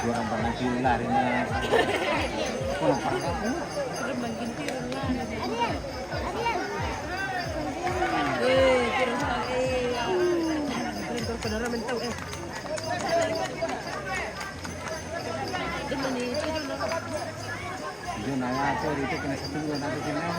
Orang pernah larinya. Kurang pernah. Yun na nga po dito pinasatuloy natin si Mel.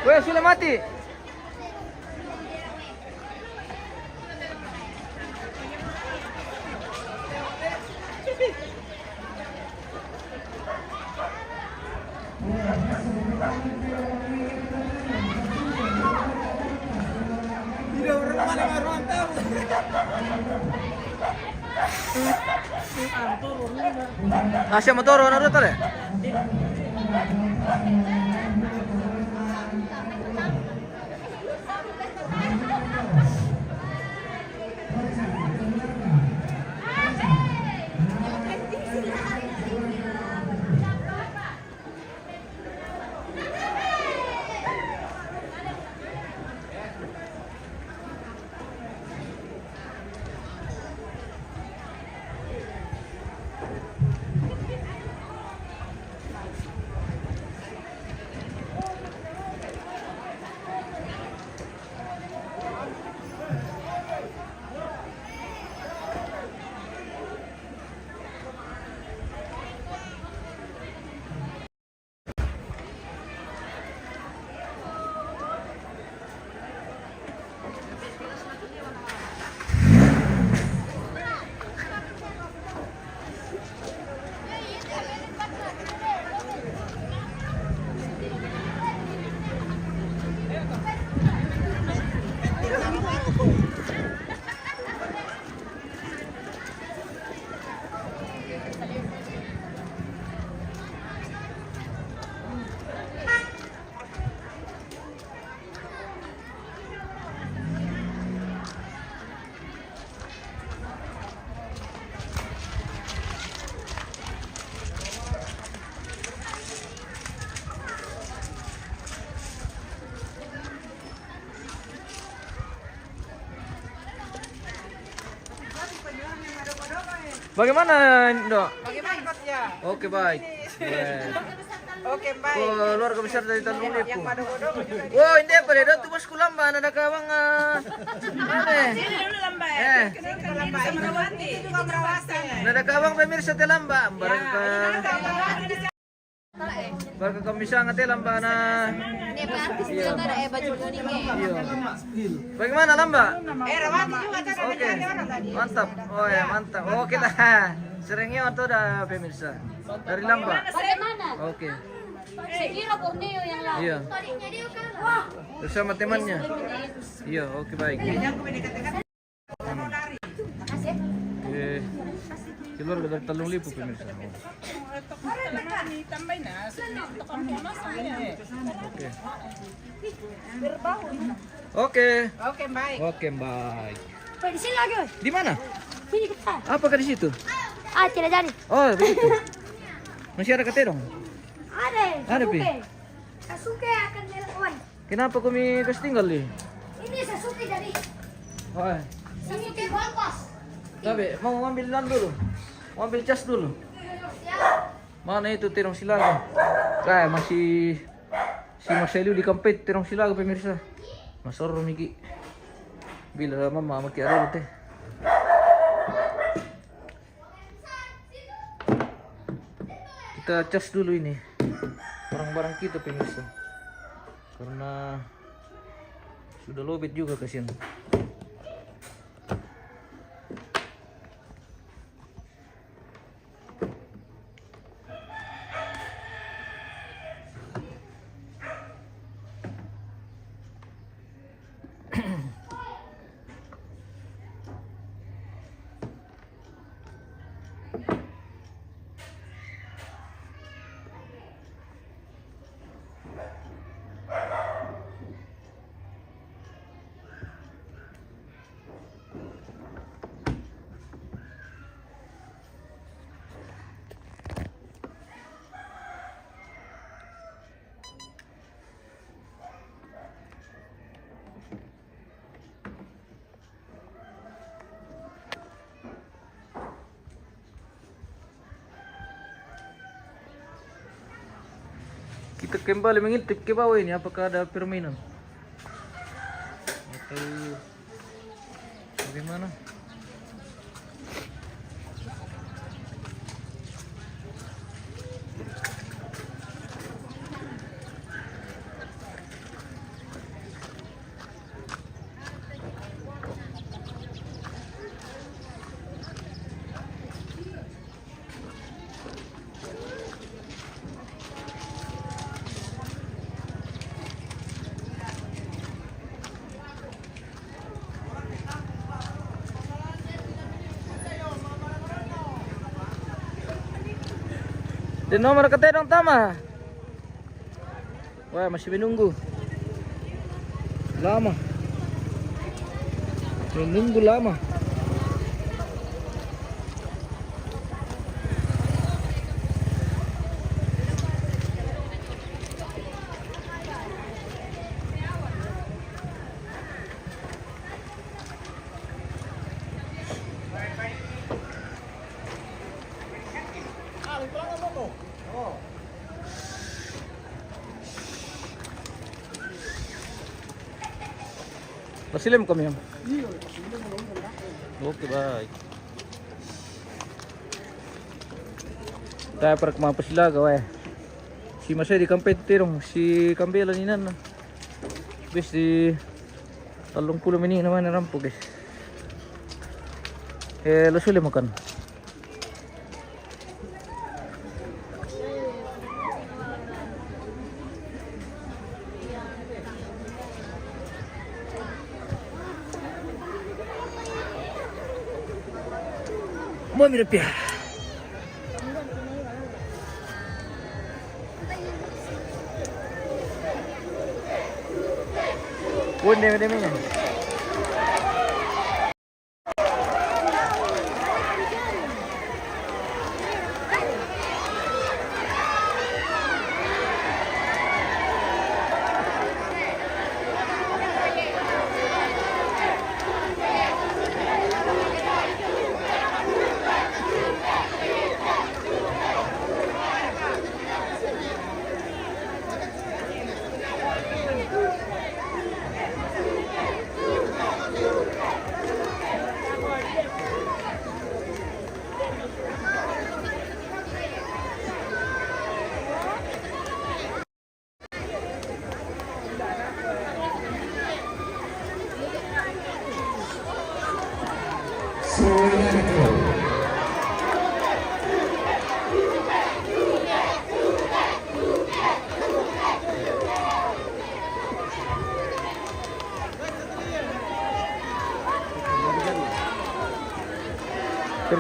Weh, sudah mati. Asya motor warna ruta deh. Bagaimana, Indo? Bagaimana Pasnya? Oke, baik. Weh. Oke, baik. Oh, luar besar dari Tanjung Yang Lipo. bodong-bodong juga di Oh, hindi pa rin. Ito mas kulamban. Ada kawang... Ano eh? sini dulu lambat. Eh. Sini lambat. Merawati. Itu juga merawatan. Ada kawang pemirsa telamba. Barang ka... Barang ka kamisa nga telamba na... Ini apa artis juga nggak ada baju kuning Iyo. Bagaimana lamba? Rawati juga tadi Oke. ada orang tadi. Mantap. Oh ya, mantap. Oke lah. Seringnya itu dah pemirsa. Dari lamba. Bagaimana? Oke. Sekira Borneo yang lalu. Iya. Tadinya dia kalah. Bersama temannya. Iya, oke baik. Makasih. Oke. Keluar dari Tanjung Lipo pemirsa. Oke. Oke. Oke, baik. Oke, baik. Di sini lagi. Di mana? Sini kita. Apakah di situ? Ah, tidak jadi. Oh, begitu. Masih ada katedong? Ada. Ada, Pi? Sasuke akan dilawan. Kenapa kami kasih tinggal nih? Ini Sasuke jadi. Oh, Sasuke bangkos. sabi, mau ngambil lan dulu. Mau ambil cas dulu. Mana itu Tirong Silaga? Kayak masih si Marcelo di kampet Tirong Silaga pemirsa. Masoro Miki. Bila mama maki ada teh. Kita cas dulu ini barang-barang kita pemirsa. Karena sudah lobet juga kasihan. Kita kembali mengintip ke bawah ini apakah ada permainan atau bagaimana. Dan nomor ketedong tama. Wah, masih menunggu. Lama. Menunggu lama. Pasilim kami. Oke, baik. Tayo para kumapa sila gawa. Si Masay di kampay tirong si Kambela ni nan. Bis di 30 menit naman na rampo guys. Lusuli makan. Mau mirip ya. Demi nya.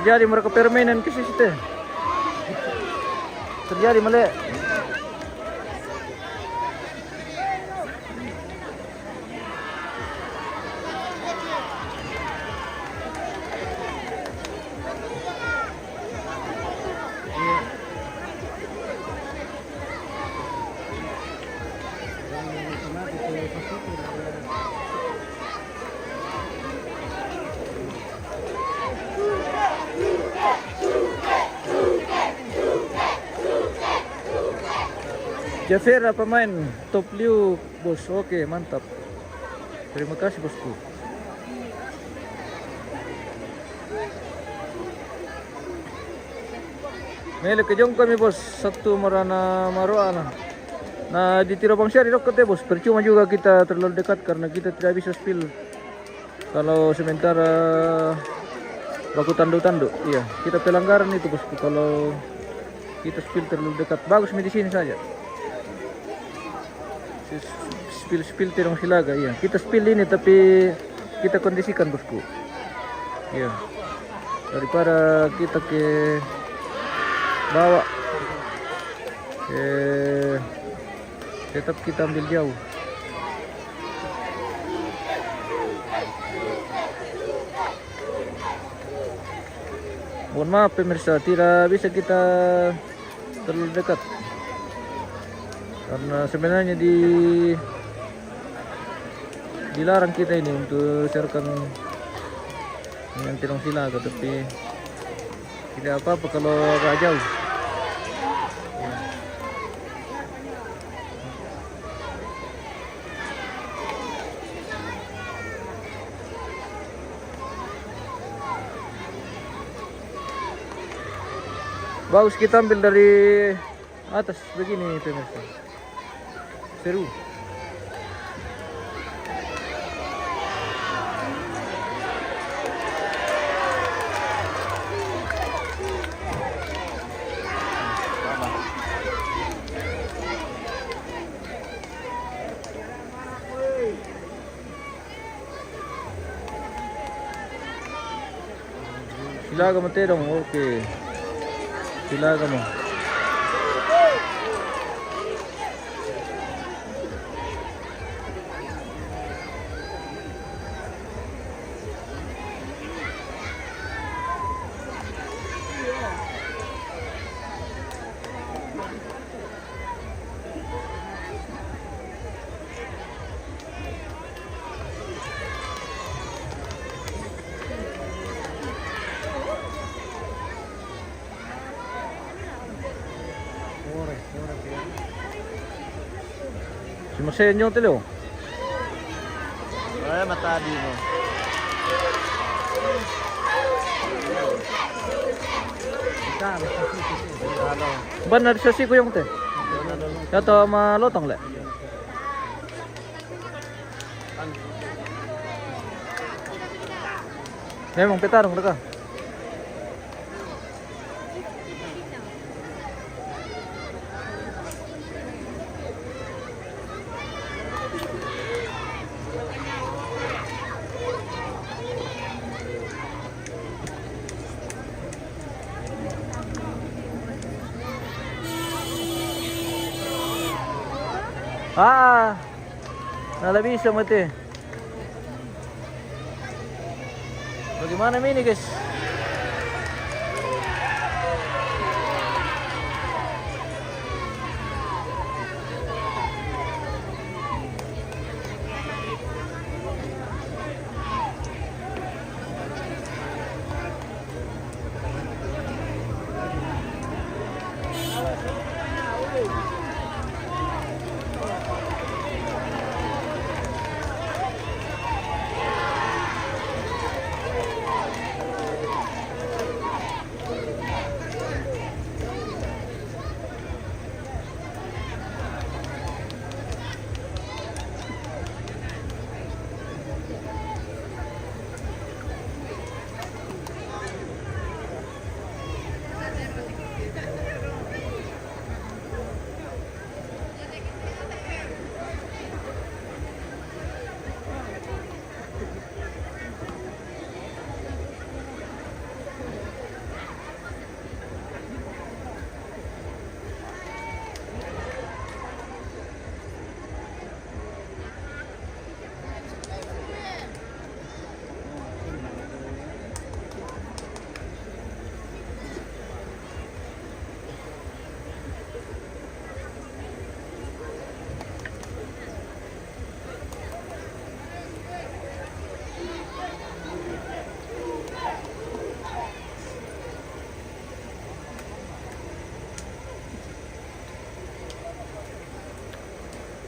terjadi mereka permainan ke situ. Terjadi male. Jafera pemain top liu bos. Oke, mantap. Terima kasih bosku. Mele kejong kami bos. Satu marana maruana. Nah di Tiro Bangsa di dekat ya bos. Percuma juga kita terlalu dekat karena kita tidak bisa spill. Kalau sementara baku tanduk-tanduk, iya kita pelanggaran itu bosku. Kalau kita spill terlalu dekat, bagus di sini saja. Spill Tirong Silaga, iya. Kita spill ini tapi kita kondisikan bosku. Iya. Daripada kita ke bawa, tetap kita ambil jauh. Mohon maaf pemirsa, tidak bisa kita terlalu dekat. Karena sebenarnya dilarang kita ini untuk siarkan dengan Tirong Silaga, tapi tidak apa-apa kalau agak jauh. Bagus kita ambil dari atas begini pemirsa. Seru. Silaga mo Terong, oke. Silaga mo. Si Marsenyo telo. Wala matadi mo. Ban na sa siko yung te. Yato malotong le. Memang petarong ka. Nalabisa mati. Bagaimana ini guys?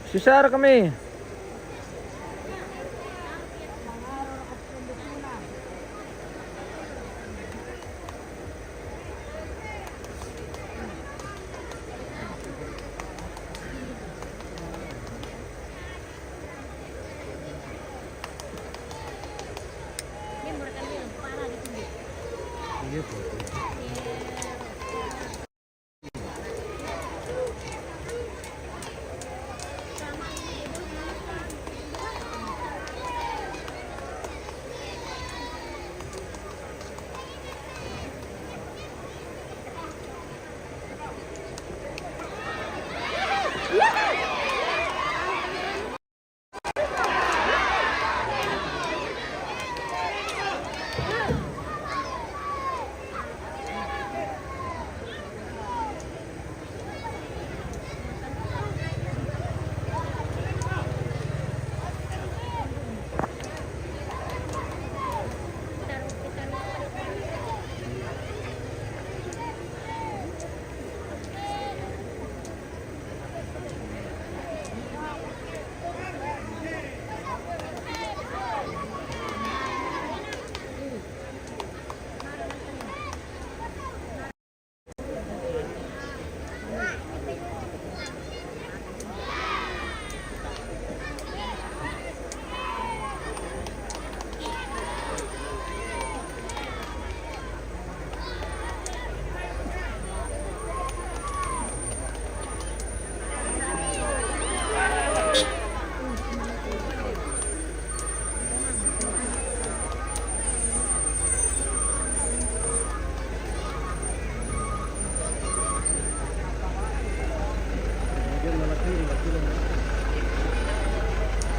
Si Sarah kami. Iya po.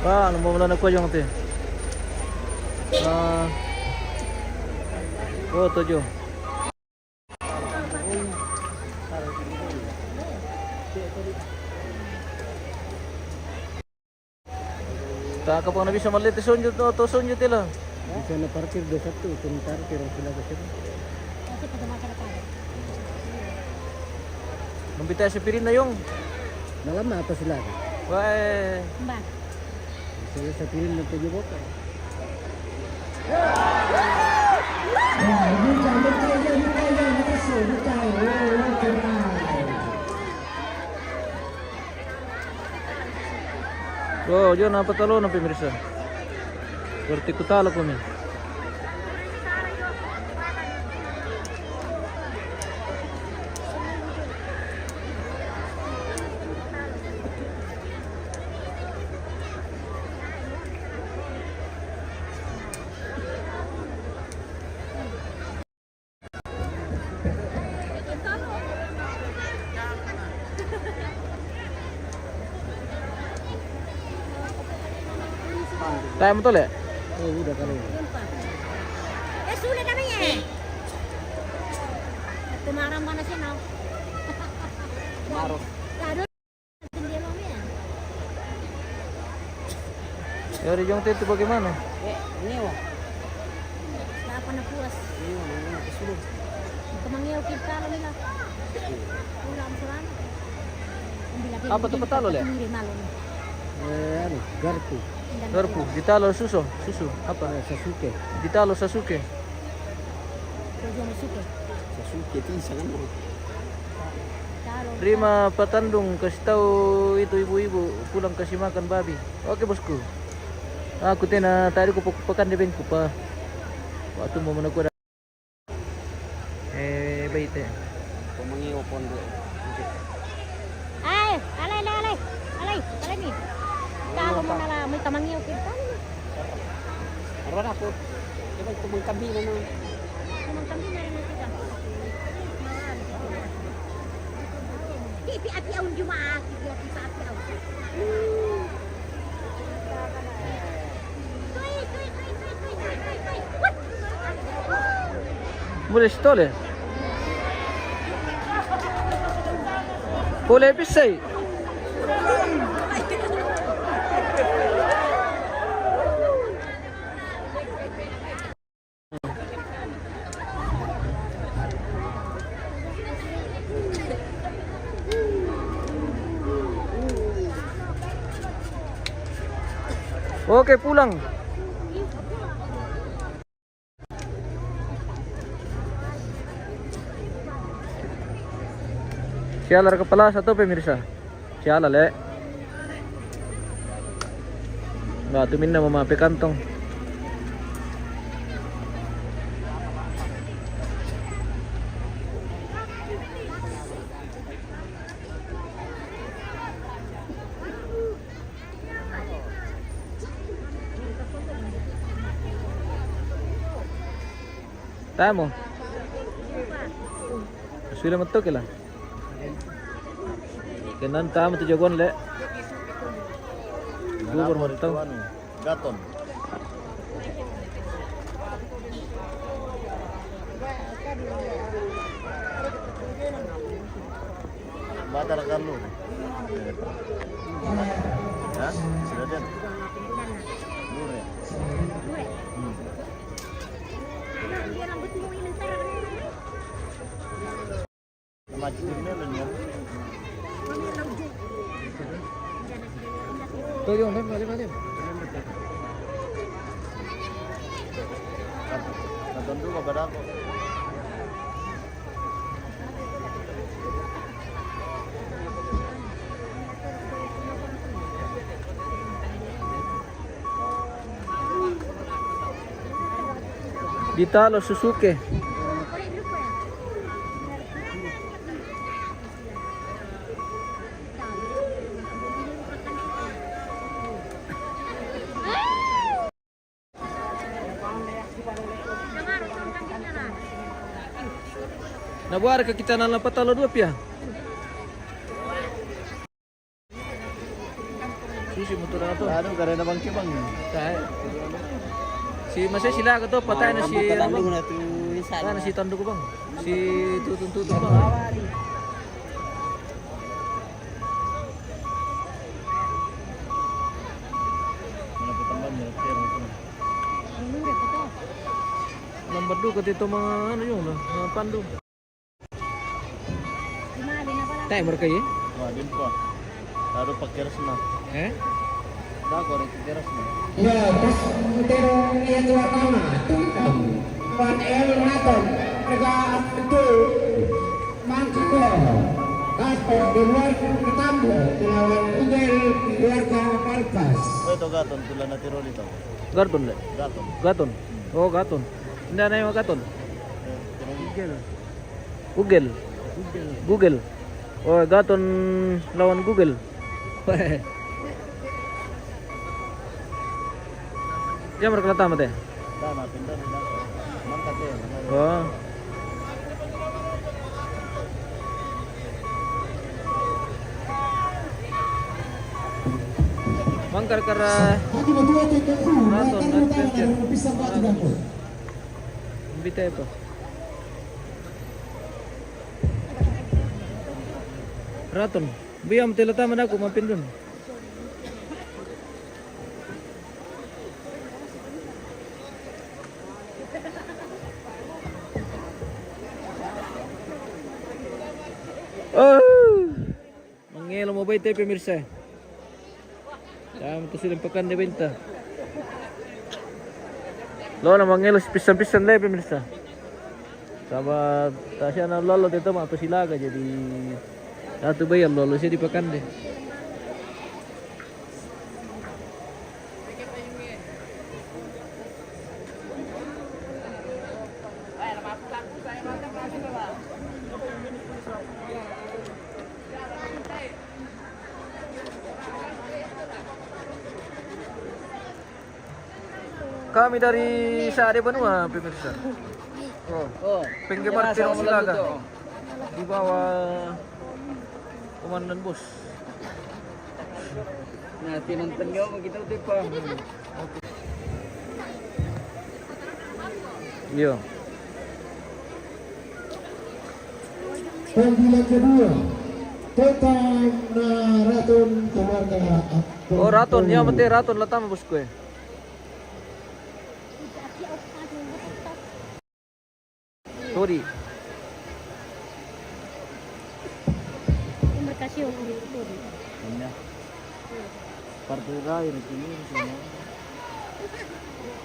Ah, ano mo muna nagkuha yung ate? Oh, tojo. Tak kapag nabisa maliit sonyo to sonyo tila. Bisa na parkir do satu, itong parkir ang sila kasi. Membita si Pirin na yung. Malam na apa sila? Wah. Mbak. Sila sa pirin ng tuyo boka. Oh, yun ang patalo ng pimirsa. Berarti kutalo ko min. Tayo mo tol eh. Oh, udah kali. Sulit kami eh. Tumarang mana sih now? Marok. Lado. Hindi mo yan. Yari yung tito bagaimana? Ini wah. Dapat na puas. Ini wah, kesulung. Kamangyaw kita lang nila. Ulam suran. Apa tuh petalo le? Anu, garpu. Garpu, ditalo susu, apa? Sasuke. Ditalo Sasuke. Sasuke pisang ano. Terima patandung, kasih tahu itu ibu-ibu pulang kasih makan babi. Oke bosku. Aku tena tadi ko pakan di bengku pa. Waktu mau menakut. Baik teh. Pemangiw pondo. Ay, alay ni. Kalau mo na lang, may kamangyaw kita. Aron ako. Diba tumangkabi na naman. Kumangkambi na rin kita. Api ang jumaas, api sa api ang. Boleh stole. Boleh pisai. Oke, pulang. Sialar kepala satu pemirsa. Sialar le. Nggak tuh minna memapi kantong. Tamo. Sudah metu kila. Kenan tamo tu jagon le. Bubur matang. Gaton. Batar Carlo. Ya, sudah den. Lure. Maju ini ya. Tuh yung balik. Gaton dulu pada aku. Ditalo Suzuki. Nabuar ke kita nalang patalo dua pia. Susi motor na to. Ano karena bang kibang. Kaya. Si masih sila ka to patay na si ano bang? na ito isa. Patay na si Tondo ko bang? Si tutun bang. Nomor 2 dito mga ano yung mga pandu. Timer kayo? Wah, din po. Taruh pakai resma. Eh? Dah goreng pakai resma. Ya, pas terong yang pertama, tentang Wan El Raton, negara itu mangkuk. Raton di luar ketambul, lawan Ugel keluarga Palpas. Oh, itu gaton tulan nanti roli tau. Gaton le. Gaton. Gaton. Oh, gaton. Hindi na yung gaton. Ugel. Google. Google. Oh, gaton lawan Google. Dia mereka tamat ya? Dah matiin dah dah. Mantap ya. Oh. Mangkar kara Hati berdua itu Raton Adventure. bisa batu dapur. Bita ito. Raton. Biyam tilataman ako mapindon. Oh! Mangelo mo ba ito pemirsa? Dami ito silang pakan na benta. Lo na mangelo pisan-pisan lang pemirsa. Sama tasya na lolo dito mga pasilaga jadi satu bayar lolo siya di pakan deh. Kami dari Sari Benua, pemirsa. Oh, penggemar Terong Silaga. Di bawah Komandan Bos. Nah, tinonton nyo, magkita ulit pa. Iya. Panggilan kedua, tentang Raton keluarga. Oh, Raton, ya mati Raton latam bosku. Sorry. Berkasih Ini. Partai lain ini semua.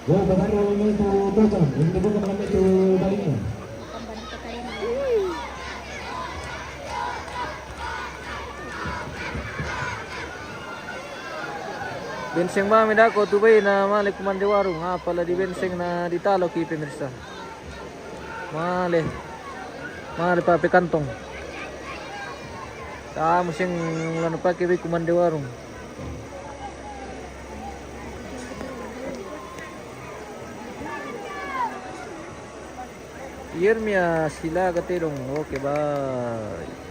Yo, baru itu potong. Ini bukan kami itu baliknya. Kembali ke kalian. Benseng ba midako tubay na mali kumande warung nga pala di benseng na ditalo ki pemirsa. Mali pa pe kantong. Tamo sing lano pa kibay kumande warung. Yermia sila katirong. Okay, bye.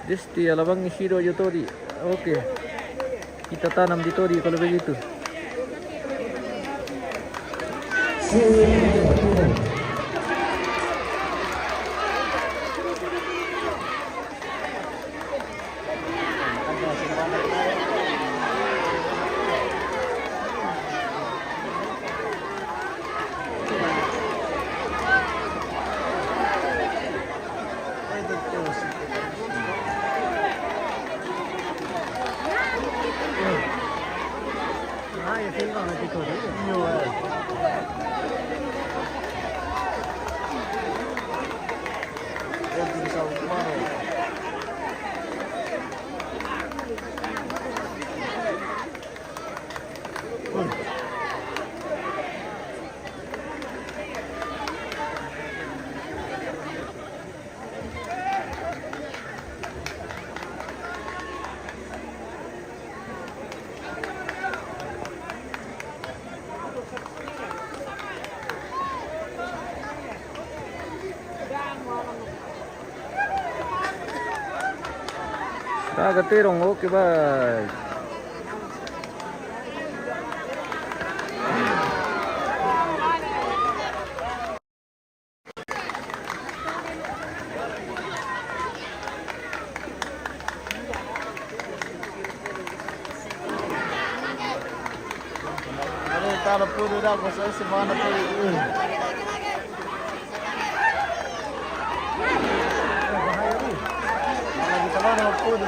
Desti alabang Ishiro Yotori. Oke. Kita tanam di Tori kalau begitu. Katirong, oke bye. Talo pudo na ako sa semana po. Lagi talo na pudo.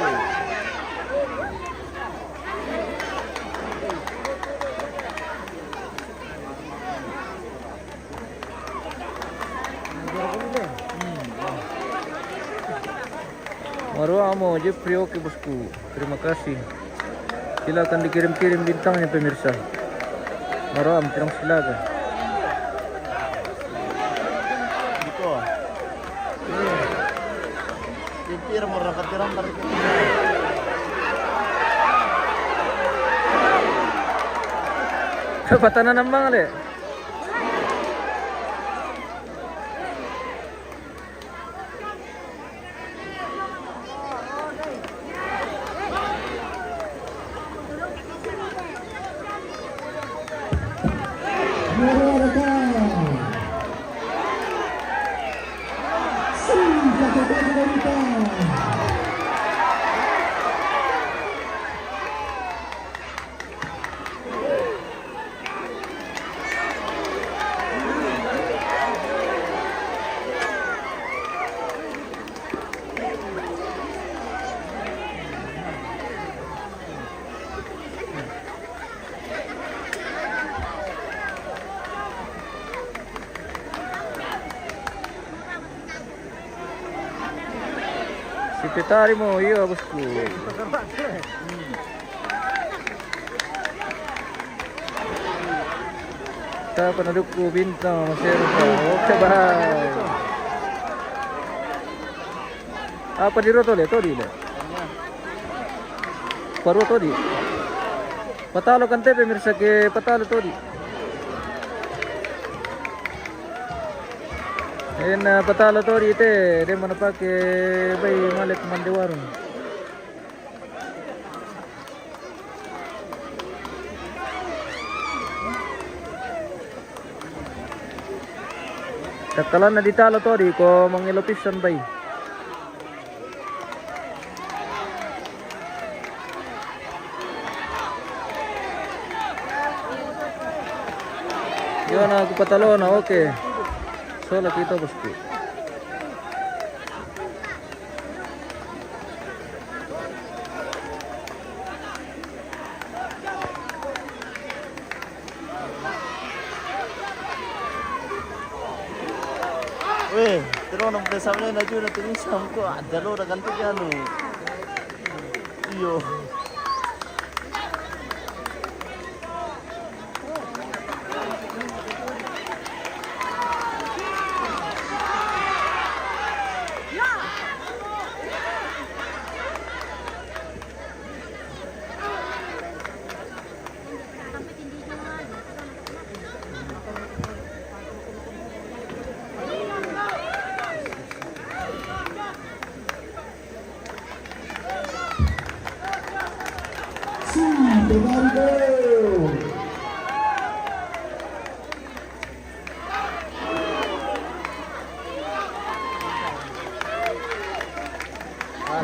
Marwa mo, Jeffrey, oke bosku. Terima kasih. Silakan dikirim-kirim bintangnya pemirsa. Maram, tirang silaga. Dito. Titira mo ra katirang tarik. Kapatanan ng mga le. Petari mo, iya bosku. Kita pendudukku bintang masih rupa. Oke bye. Apa di roto le? Todi le. Paru todi. Patalo kan tepe mirsa ke patalo todi. patalo to dito eh. Di mo na pa kay bay malit mandiwarong. Takalan na ditalo to di ko mangilopisan bay. Yun ako patalo na okay. So kita bosku. Weh, terus nang bersama na jud na tinisam ko. Dalo na ganti ano. Iyo.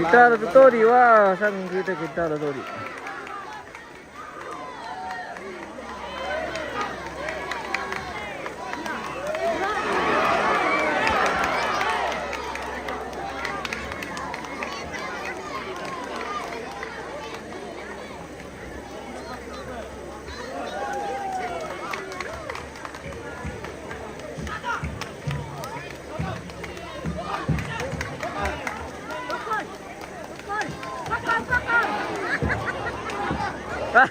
Kita ada tutori wah, sang kita ada tutori. Ah,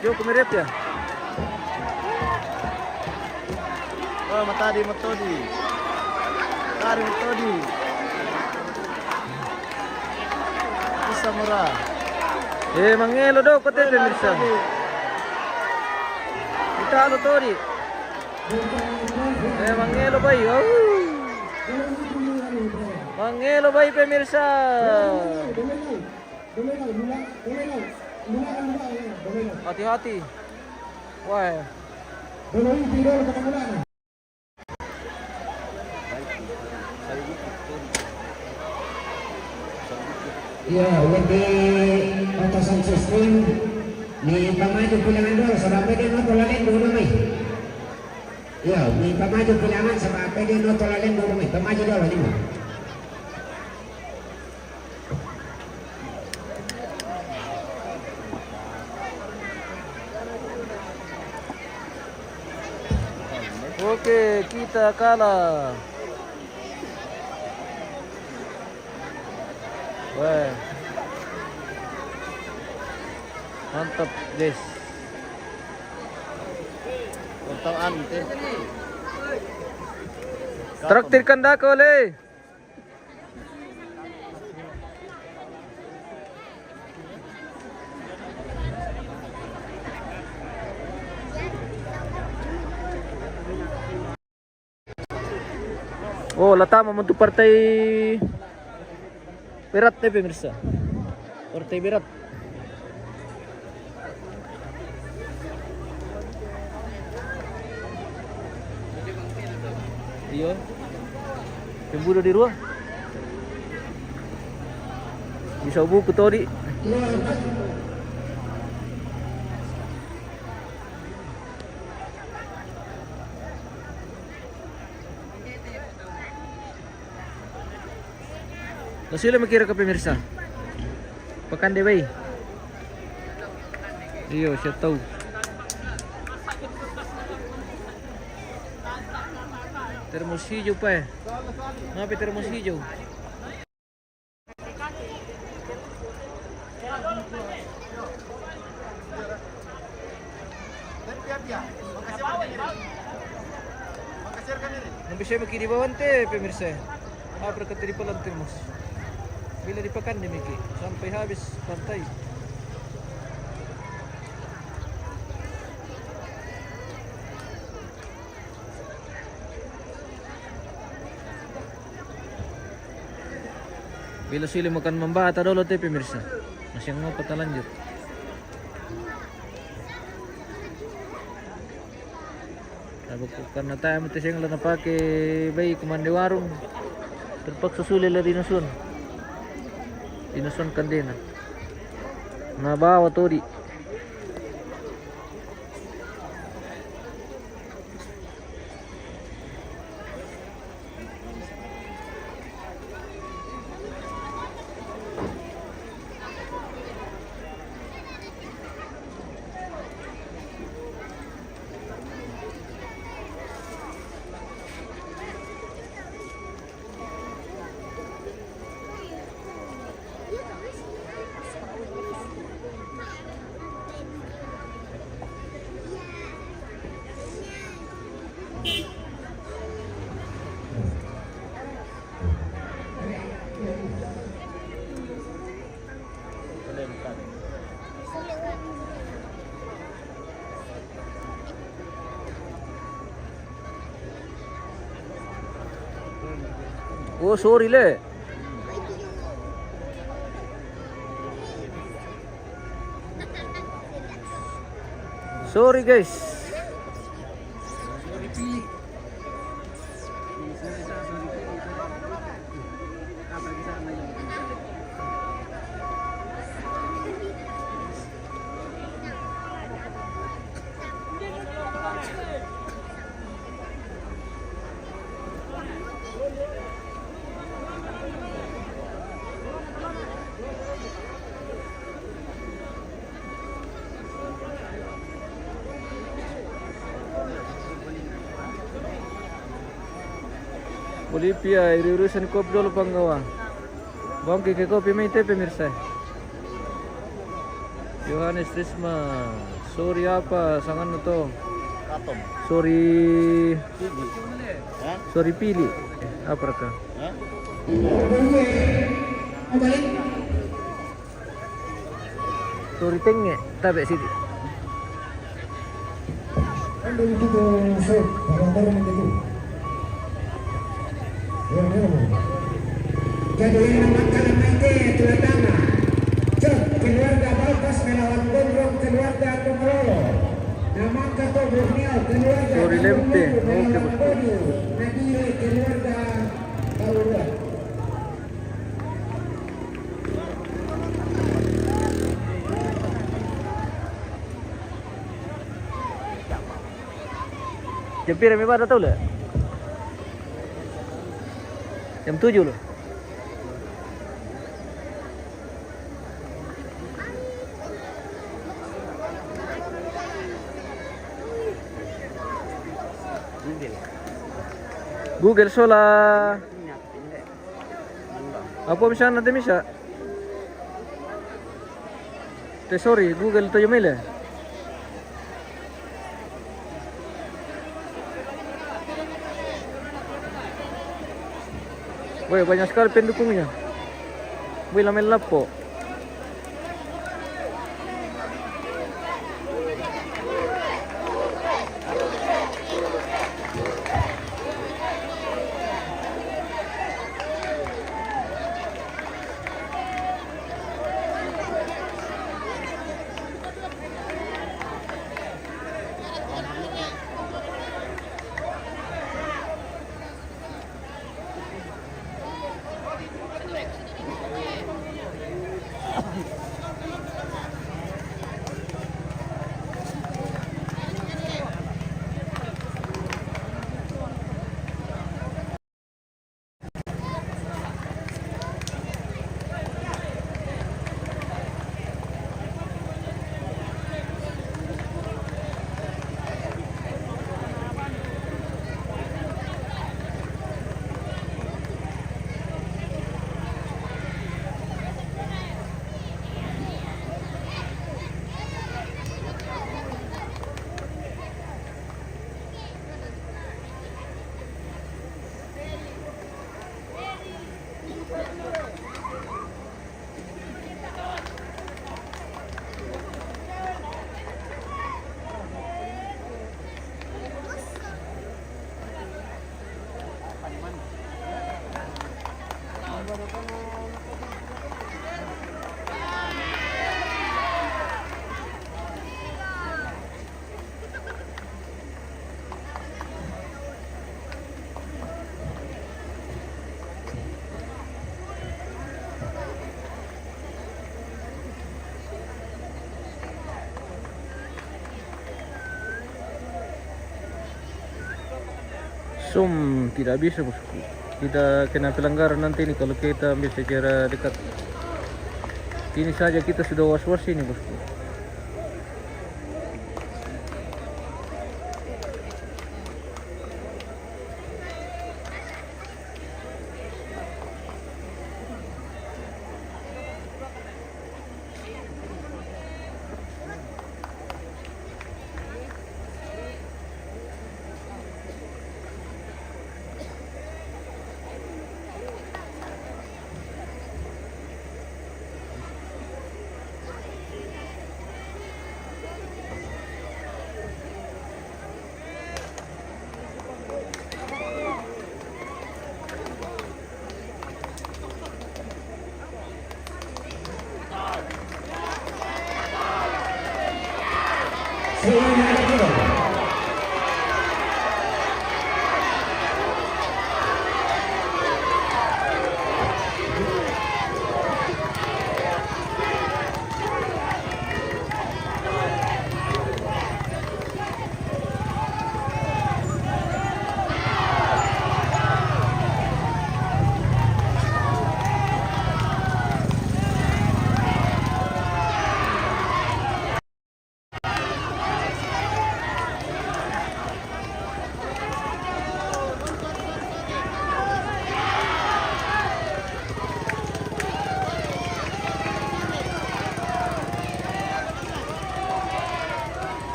yo kumirip ya. Oh, matadi. Kari matodi. Isa mura. Mangelo daw kote Mirsa. Kita ada tutori. Mangelo bay. Oh. Mangelo bay pemirsa. Hati-hati. Wah. Ya, wedi atasan sistem ni pamaju bilangan dulu sebab dia no tolalen dulu mai. Ya, ni pamaju bilangan sebab dia no tolalen dulu mai. Pamaju dulu ni. Oke, kita kalah. Wah. Mantap, guys. Untaan te. Traktirkan dah kau le. Oh, lata membentuk partai berat deh pemirsa. Partai berat. Iya. Pembunuh di ruang. Bisa buku tadi. Sila makira ka pemirsa. Pakan deh bay. Iyo, siya tahu. Termos hijau pa eh. Ngapain termos hijau? Nang bisa makiribawan te pemirsa. Berkata di pelan termos. Bila dipakan demikian sampai habis pantai. Bila sila makan membata dulu teh pemirsa. Masih ngopat na lanjut. Karena tayo mo tising lang napake bayi kumandi warung. Terpaksa sulit lah dinusun. Dinusun kandena. Nabawa todi. Oh sorry le. Sorry guys. Bolivia, urusan kopi dulu panggawa. Bangke ke kopi maite pemirsa. Yohanes Trisma. Sorry apa sangan to? Katom. Sorry. Ha? Sorry pili. Apa ka? Ha? Sorry tenge. Tabe sidi. Ando itu so, barang-barang itu. Jadi yang namakan maite tulatama. Cok keluarga Balkas melawan Gondrong keluarga Tumorolo. Nama kata Borneo keluarga Sorry lemte. Oke bos. Nadire keluarga Kaurua. Jam pira may bata tahu le? Jam 7 loh. Google sola. Apa bisa nanti bisa? Sorry, Google to email ya. Woi, banyak sekali pendukungnya. Woi, lamel lapo. Zoom tidak bisa bosku. Kita kena pelanggaran nanti nih kalau kita ambil secara dekat. Ini saja kita sudah was-was ini bosku.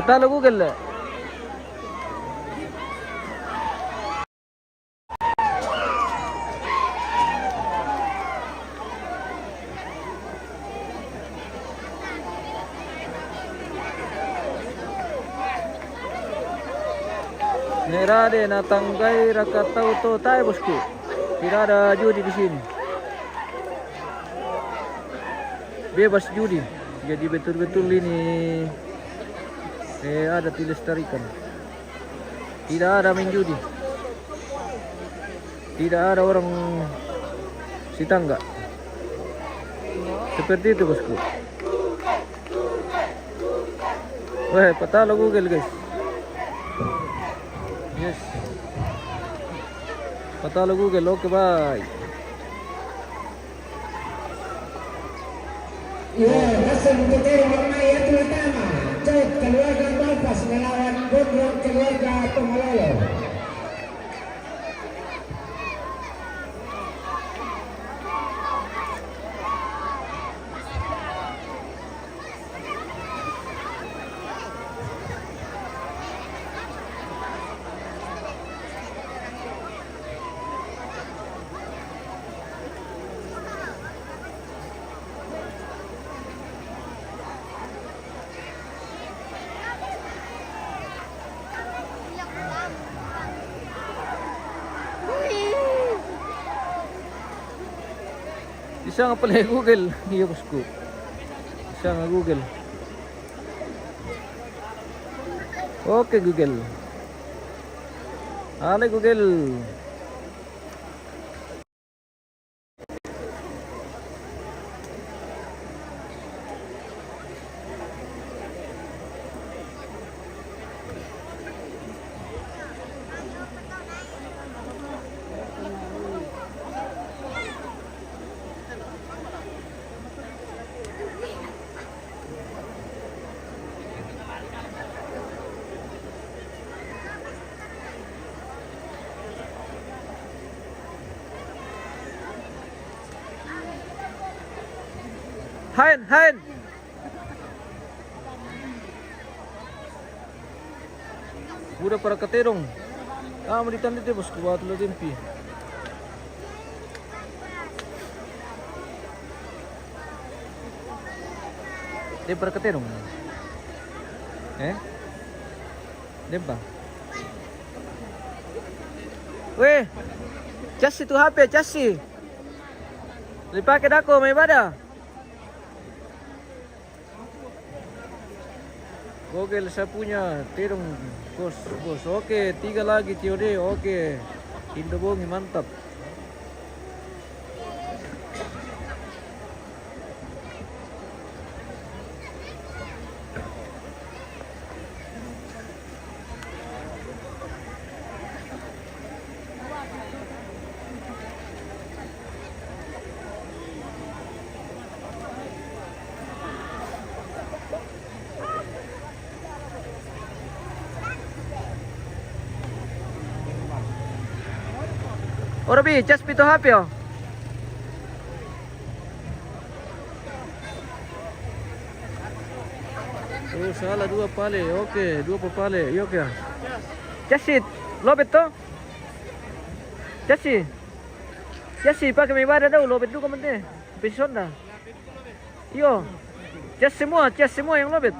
Patalo Google. Nerade na tanggai rakatau to tai bosku. Tidak ada judi di sini. Bebas judi. Jadi betul-betul ini ada dilestarikan. Tidak ada main judi. Tidak ada orang si tangga. Seperti itu bosku. Wah, patalo Google guys. Yes. Patalo Google, oke bye. Ya, hasil kita warna yang terutama. Cek keluarga Balpas melawan Gondrong keluarga Pengelola. Bisa nga pala Google. Iya bosku. Bisa nga Google. Oke Google. Halo Google. Hen. Udah para katerong. Mo ditan dito bos kuat lo timpi. Dia para katerong. Dia ba? Weh, Chassis tu HP, chassis. Dipakai aku, may bada. Gogel saya punya, terong bos. Oke, 3 lagi COD, oke. Indo bongi mantap. Orobi, just pito happy oh. Oh, salah 2 pale. Oke, 2 pale. Yok ya. Just it. Lobet to. Just pakai may bada daw. Lobet du kamante. Pison na. Iyo. Just semua yang lobet.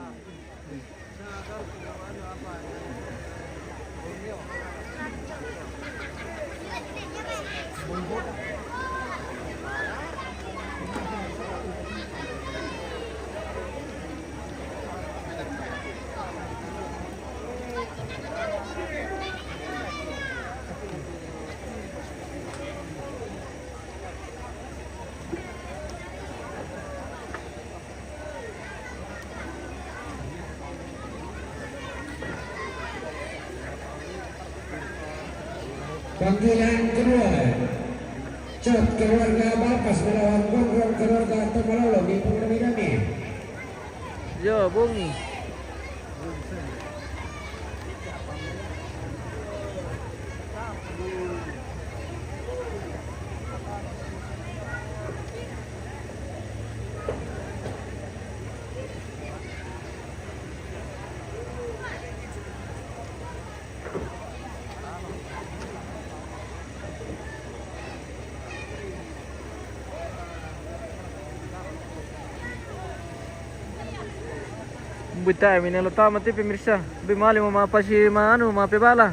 Panggilan kedua, Cat keluarga Bapas melawan Gondrong keluarga Tomalolo di Purwodadi. Yo, bongi. Buta, minelo tama ti pemirsa. Bimali mo mga pasi mga pebala.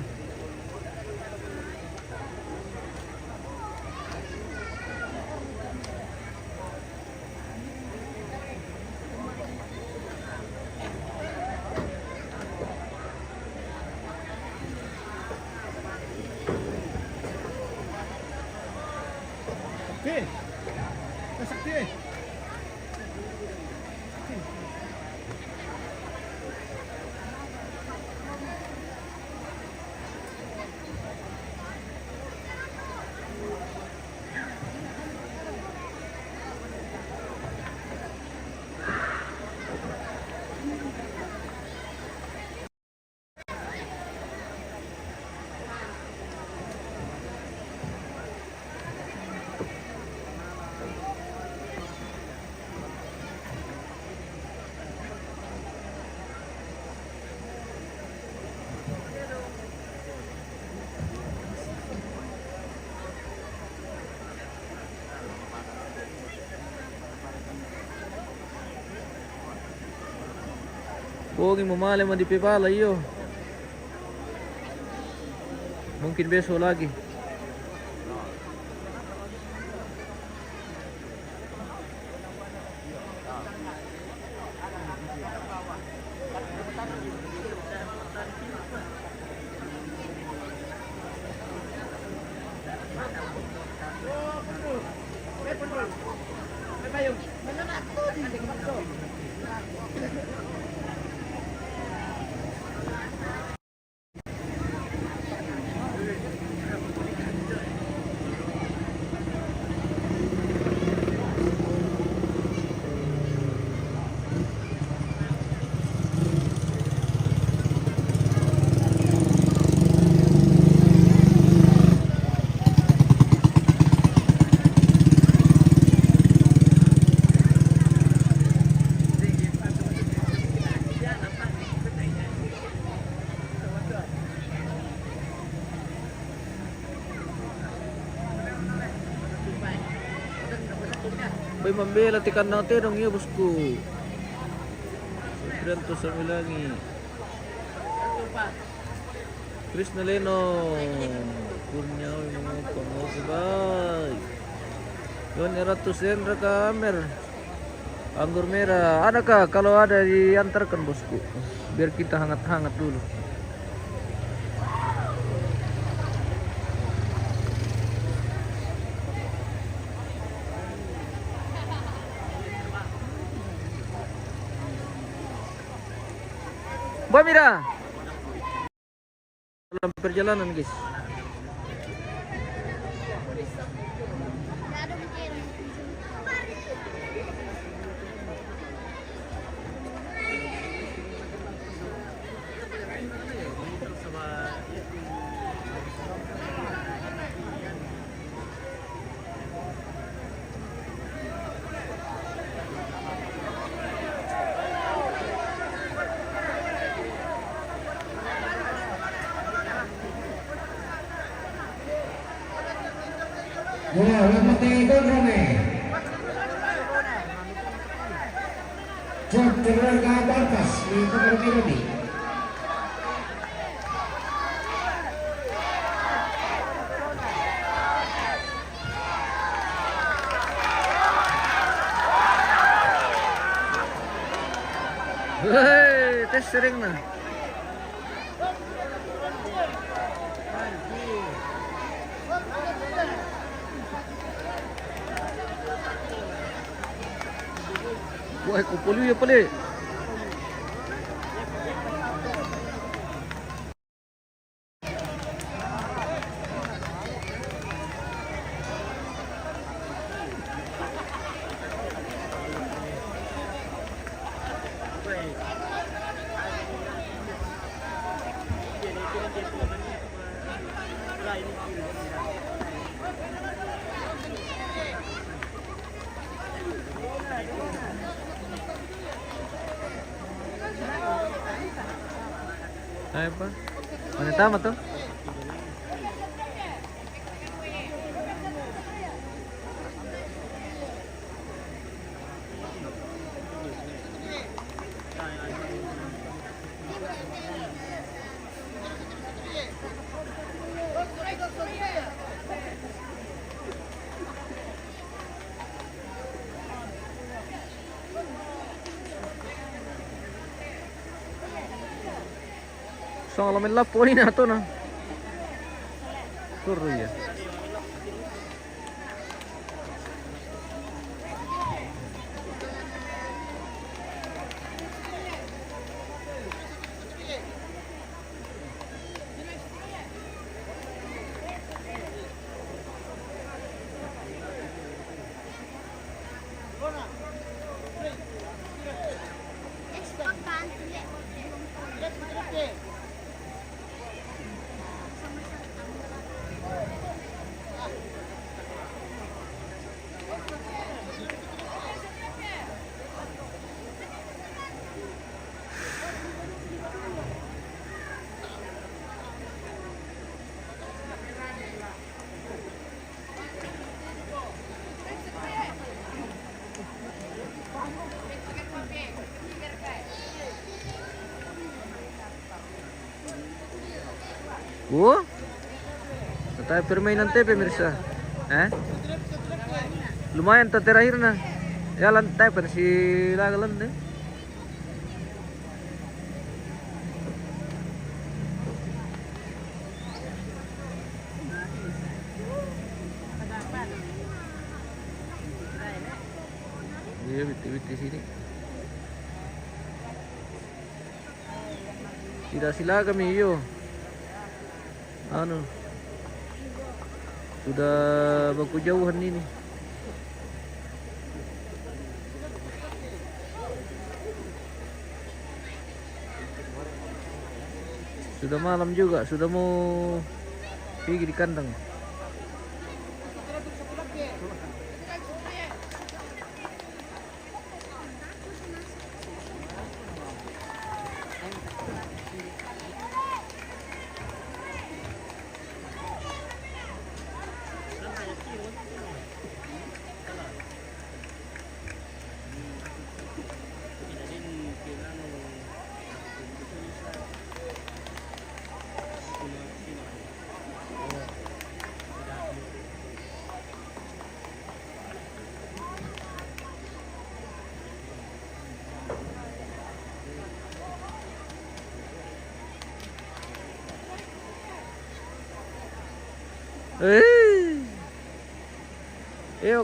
Bogi mamali mo di pepala iyo. Mungkin besok lagi. Bay mambela tikan na tinong iyo bosku. Sofrianto sa Milangi. Chris Naleno. Kurnya yung mga pangokibay. Yon Eratus Hendra Kamer. Anggur merah. Ada kah? Kalau ada diantarkan bosku. Biar kita hangat-hangat dulu. Mbak Mira. Dalam perjalanan guys. Ya, lamate Gondrome. Jog keluarga Baltas di nomor Melodi. Hei, tes sering nah. Wah, kumpul ya pale. Ay pa. Ano tama to? So alamin lang po na ito na. Turo ya. Tayo permainan tayo pemirsa. Lumayan to terakhir na. Jalan tayo pa si lagalan deh. Iya, biti-biti sini. Tidak sila kami iyo. Ano? Sudah baku jauhan ini. Sudah malam juga, sudah mau pergi di kandang.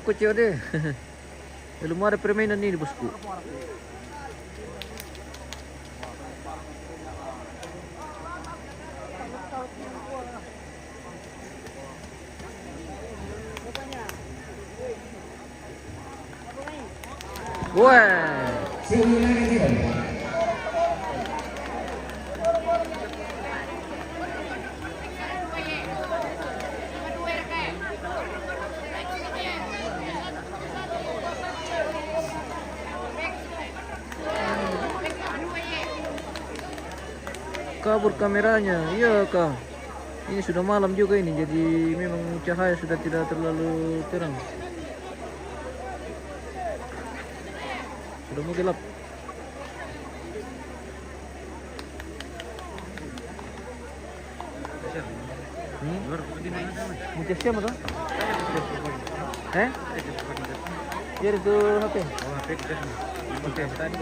Aku cewek deh. Belum ada permainan ini bosku. Wah. Kabur kameranya, iya kak. Ini sudah malam juga ini, jadi memang cahaya sudah tidak terlalu terang. Sudah mau gelap. Mau tes siapa tuh? Iya itu HP. Oh HP kita. Oke, tadi.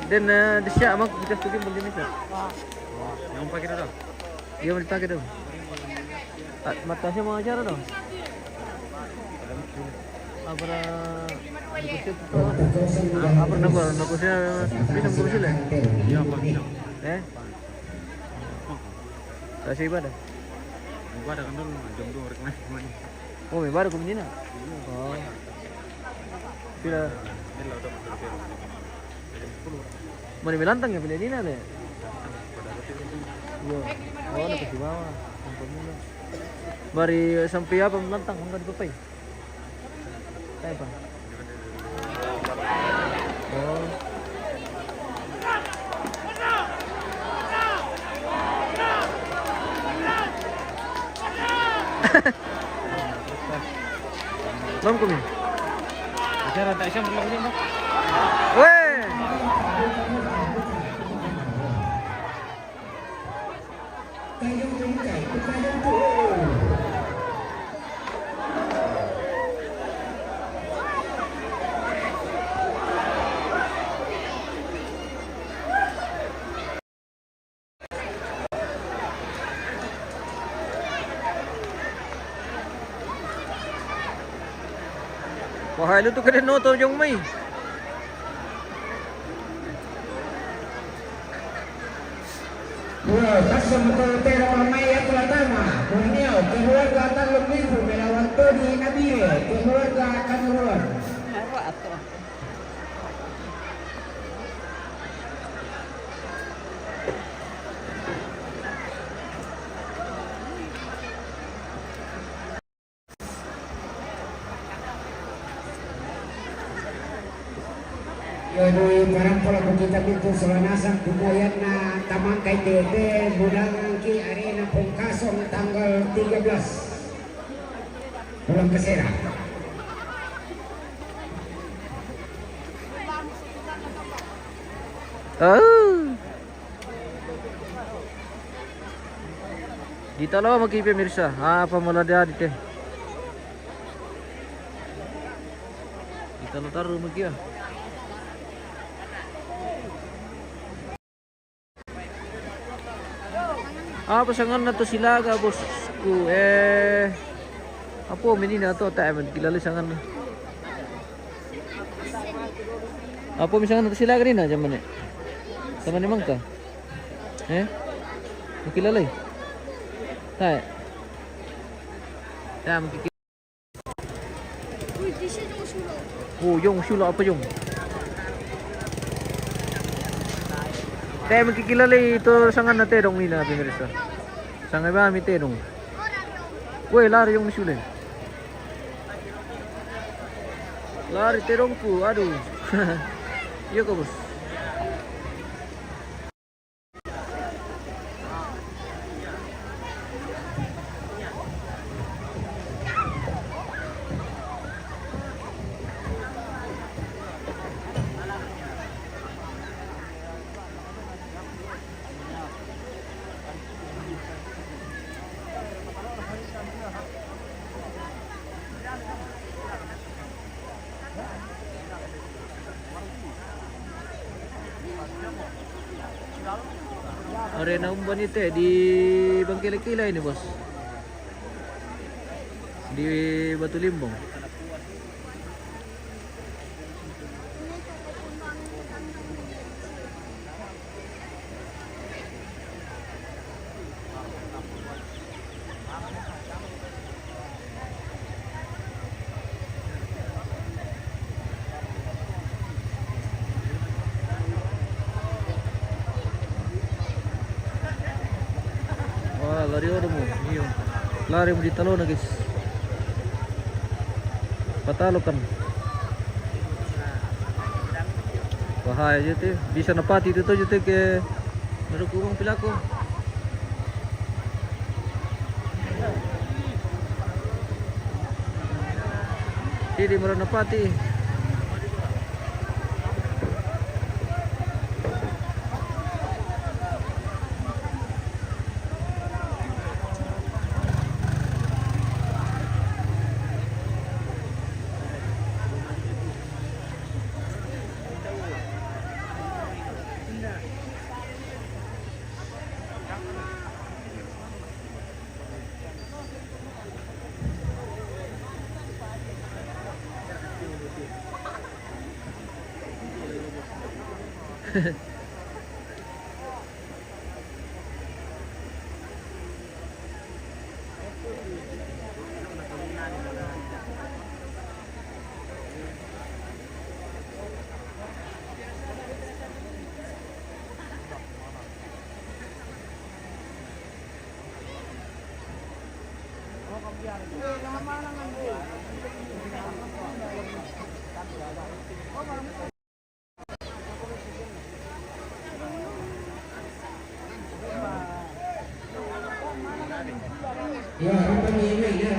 Dan di siap mak kita tuh beli ni sir. Yang pakai dah. Dia mau dipakai dah. Matasnya mau ajar dah. Apa apa nagusnya bisa berusil ya? Iya, Pak. Kasih ibadah. Ibadah kan dulu jam 2 kemarin. Oh, ibadah ke Medina. Oh. Bila mau dibilantang ya pilih Dina deh. Iya. Oh, nak kasih bawah. Bari sampai apa melantang enggak dipapai. Kayak apa? Oh. Belum kumi. Acara tak siap belum ini, Bang. Weh. Wah, lu tuh kena noto jong mai. Kasih mengkotera ramai yang pertama. Borneo keluarga Tarlok Libu melawan Tony Nabire keluarga Kamerun. Jadi barang pola kita itu selanasan kemudian na tamang kay Dede bulan ki arena Pungkasong tanggal 13 bulan Kesera. Dito lang magi pemirsa. Apa mula dia dite. Dito lo taruh magi ya. Pasangan na to sila ka bosku. Apo menina to tayo kilala sangan. Apo misangan na to sila kanina jaman eh. Sama ni Mangka. Kilala eh. Tayo. Tayo magkikita. Oh, yung sula apa yung? Tayo magkikilala ito sangan na terong nila pemirsa. Sangay ba mi terong? Woi, lari yung misulin. Lari terong po, aduh. Iya ka bos. Arena umpan itu di Bangkilai ini bos. di Batu Limbong. Wah, lari udah mo. Iyo. Lari mo di talo na guys. Patalo kan. Bahaya jete. Bisa napati dito jete ke narukubang pilako. Hindi mo rin napati. Ya, apa ini ya?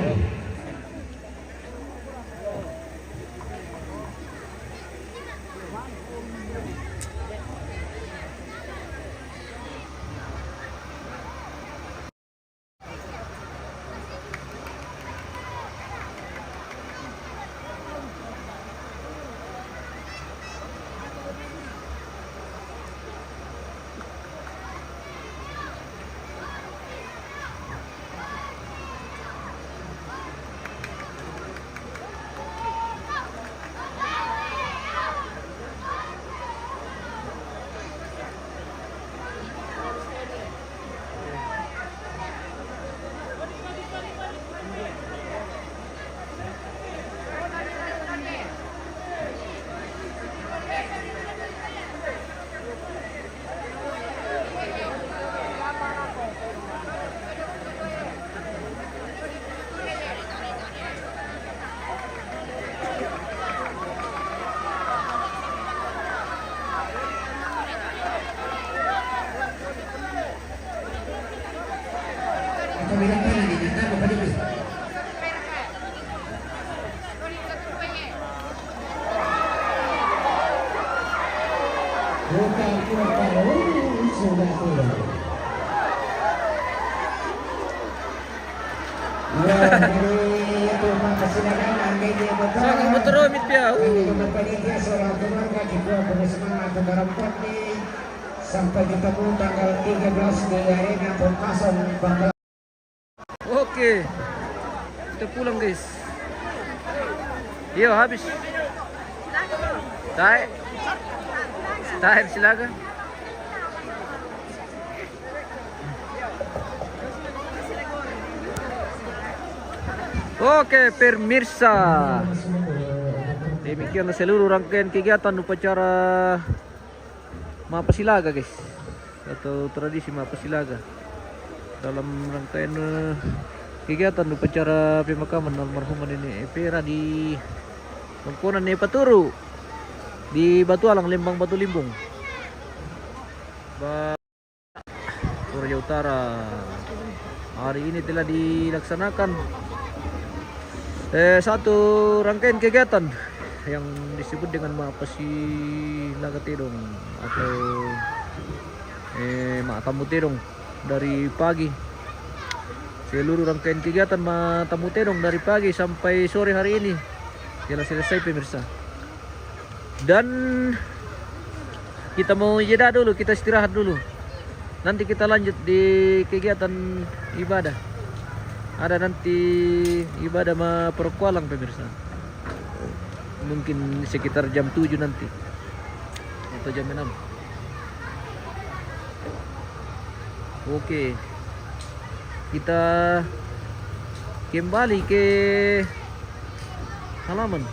Kabilang kanan ini, tahu apa ini? Bukan kita sudah turun. Ya, dari itu persidangan nanti dia betul. Sangat betul pia. Panitia seorang keluarga juga bersemangat berempat nih sampai ketemu tanggal 13 di Arena Pungkasan Bangka. Oke. Kita pulang guys. Iya habis. Tahir silakan. Oke pemirsa, demikianlah seluruh rangkaian kegiatan upacara Mapasilaga guys, atau tradisi Mapasilaga dalam rangkaian kegiatan upacara pemakaman almarhum Nenek Epera di Lengkonan Nepaturu di Batu Alang, Lembang, Batu Limbung, Korea Utara. Hari ini telah dilaksanakan satu rangkaian kegiatan yang disebut dengan Mapasilaga Tidong atau Tamu Tidong dari pagi. Seluruh rangkaian kegiatan Tamu Tidong dari pagi sampai sore hari ini telah selesai pemirsa. Dan kita mau jeda dulu, kita istirahat dulu. Nanti kita lanjut di kegiatan ibadah ada nanti ibadah ma perkualang pemirsa. Mungkin sekitar jam 7 nanti atau jam 6. Oke, kita kembali ke halaman.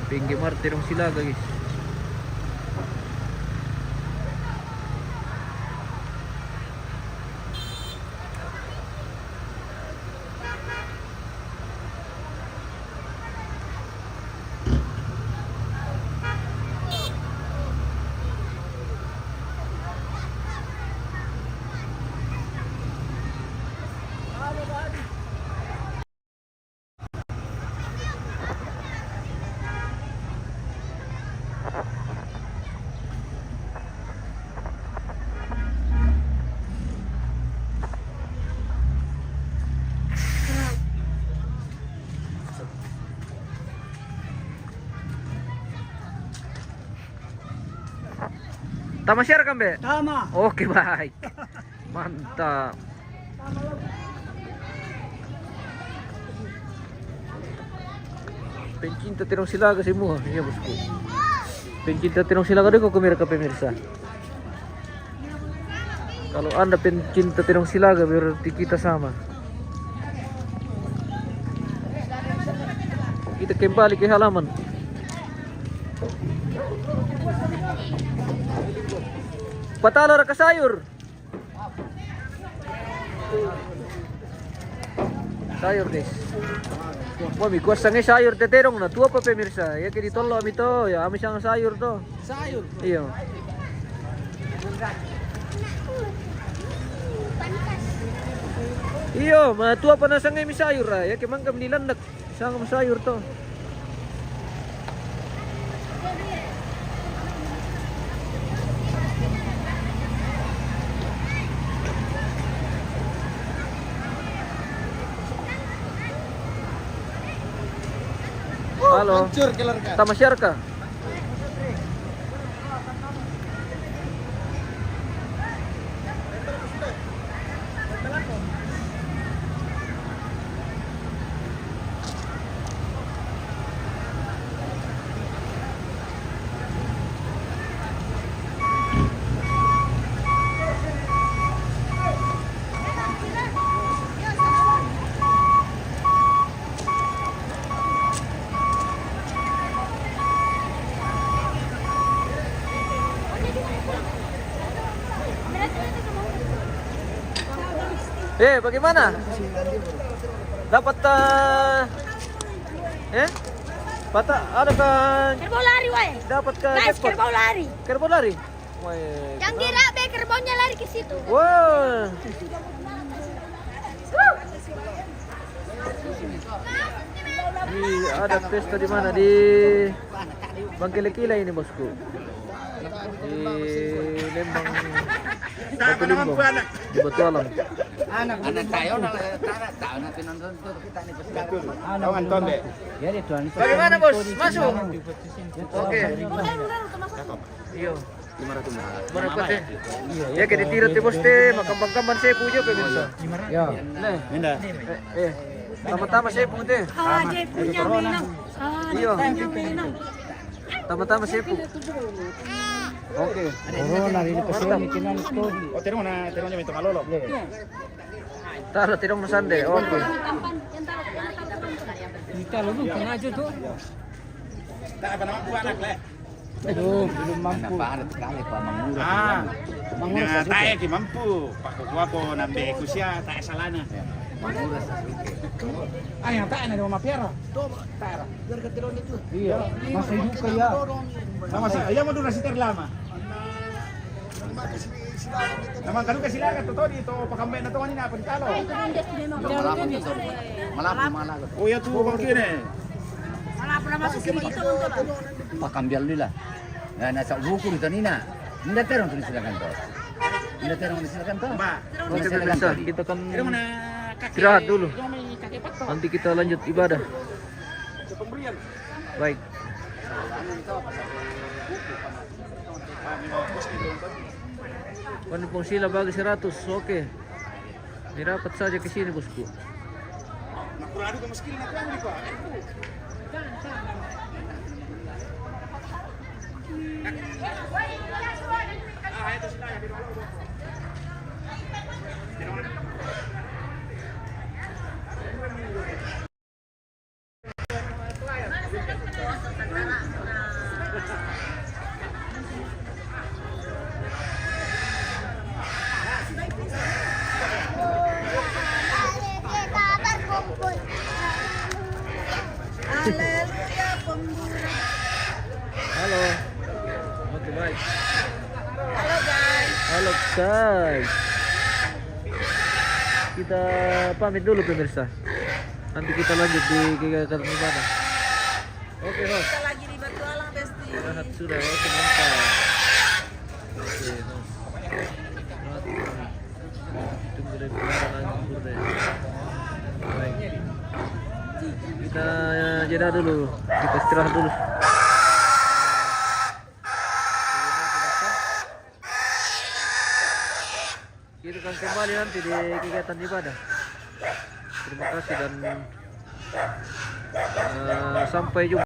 Pinggir Marte dong Silaga guys. Tama share kan be? Tama. Oke baik. Mantap. Pencinta Tirong Silaga semua ya bosku. Pencinta Tirong Silaga deh kok pemirsa. Kalau anda pencinta Tirong Silaga berarti kita sama. Kita kembali ke halaman. Patalo ra ka sayur. Sayur guys. Mami kuasangnya sayur teterong na tua pa pemirsa. Ya kini tolo ami to, ya ami sang sayur to. Sayur. Iya. Iyo, matua pa na sangay mi sayur ra. Ya kimang kam nilandak sang sayur to. Halo. Hancur kelar ka. Tama share ka. Bagaimana? Dapat Pata ada kan? Kerbau lari, woi. Dapat ke Guys, jackpot? kerbau lari. Kerbau lari. Woi. Yang dirabe kerbaunya lari ke situ. Wow. Ada pesta di mana? Di Bangkele-Kila ini bosku. Di Lembang. Batu Limbong. Di Batu Alam. Anak tayo na tayo natin nonton to kita ni Betul. Ano Anton be? Ya tuan. Bagaimana bos? Masuk. Oke. Iyo. 500. Ya que ditiro te boste makambang-kambang saya punya pemirsa. Ya. Minda. Tama-tama saya punya. Ah, dia punya minang. Iyo. Minang. Tama-tama saya punya. Oke. Corona rin kasi ni kinan story. O tenemos niya may tumalolo. Tara tirong na sande. Oke. Kita lu pengajo tuh. Tak apa nama buah anak le. Aduh, belum mampu. Napahanap kali pa mangura. Nga tayo di mampu. Pakukuha ko ng beko siya, tayo sa lana. Ay, ang tayo na di mo mapera. Tara. Iya, masih hidup kaya. Sama si, ayaw mo doon na si Terlama. Naman kalu ka sila ka totoo dito, pakambay na to kanina, pagkalo. Malapo. Uya tu bang kini. Wala pa na masukin dito untuk. Pakambial nila. Na nasa buko nito nina. Hindi terong tulis sila kanto. Hindi terong tulis sila kanto. Ba, Oke pemirsa, kita kan kira mo na istirahat dulu. Nanti kita lanjut ibadah. Baik. Panimpong sila bagi 100. Oke. Dirapat saja ke sini, bosku. Halo. Oke, baik. Halo guys. Kita pamit dulu pemirsa. Nanti kita lanjut di kegiatan ibadah. Oke, Nos. Kita lagi di Batualang, Besti. Istirahat sudah. Oke, mantap. Oke, Nos. Tunggu dari pengaran anggur deh. Baik. Kita jeda dulu. Kita istirahat dulu. Kita akan kembali nanti di kegiatan ibadah. Terima kasih dan sampai jumpa.